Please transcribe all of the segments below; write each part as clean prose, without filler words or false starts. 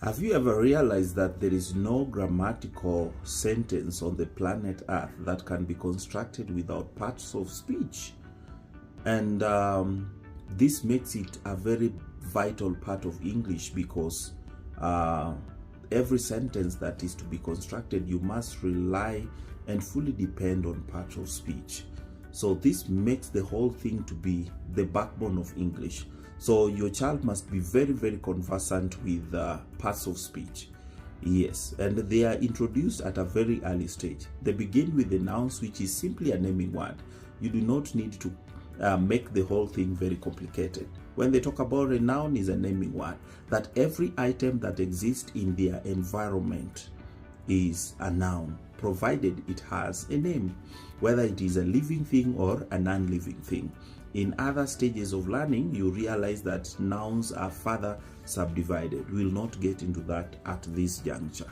Have you ever realized that there is no grammatical sentence on the planet Earth that can be constructed without parts of speech? And this makes it a very vital part of English because every sentence that is to be constructed, you must rely and fully depend on parts of speech. So this makes the whole thing to be the backbone of English. So your child must be very, very conversant with parts of speech. Yes, and they are introduced at a very early stage. They begin with the nouns, which is simply a naming word. You do not need to make the whole thing very complicated. When they talk about a noun, is a naming word, that every item that exists in their environment is a noun, provided it has a name, whether it is a living thing or a non-living thing. In other stages of learning, you realize that nouns are further subdivided. We'll not get into that at this juncture.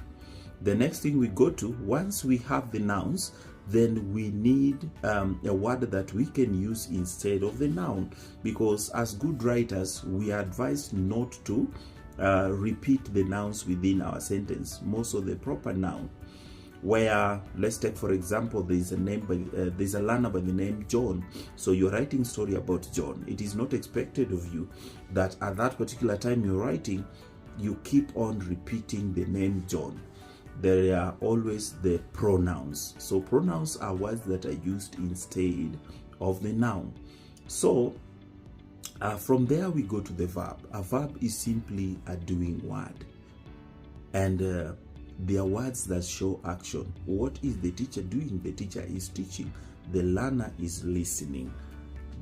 The next thing we go to, once we have the nouns, then we need a word that we can use instead of the noun, because as good writers, we are advised not to repeat the nouns within our sentence, more so the proper noun. Where, let's take for example, there's a learner by the name John. So you're writing story about John. It is not expected of you that at that particular time you're writing, you keep on repeating the name John. There are always the pronouns. So pronouns are words that are used instead of the noun. So from there we go to the verb. A verb is simply a doing word, and they are words that show action. What is the teacher doing? The teacher is teaching. The learner is listening.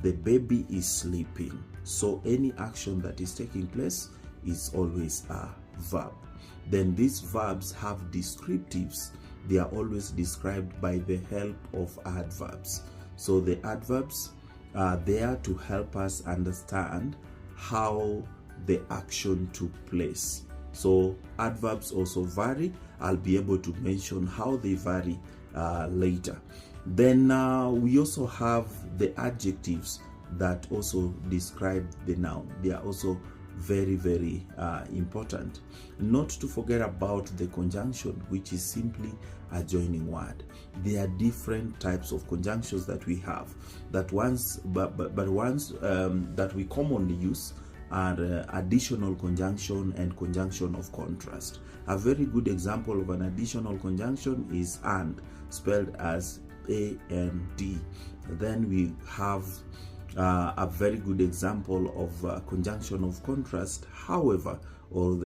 The baby is sleeping. So any action that is taking place is always a verb. Then these verbs have descriptives. They are always described by the help of adverbs. So the adverbs are there to help us understand how the action took place. So adverbs also vary. I'll be able to mention how they vary later. Then we also have the adjectives that also describe the noun. They are also very, very important. Not to forget about the conjunction, which is simply a joining word. There are different types of conjunctions that we have. That ones that we commonly use are additional conjunction and conjunction of contrast. A very good example of an additional conjunction is and, spelled as A-N-D. Then we have a very good example of conjunction of contrast, however, or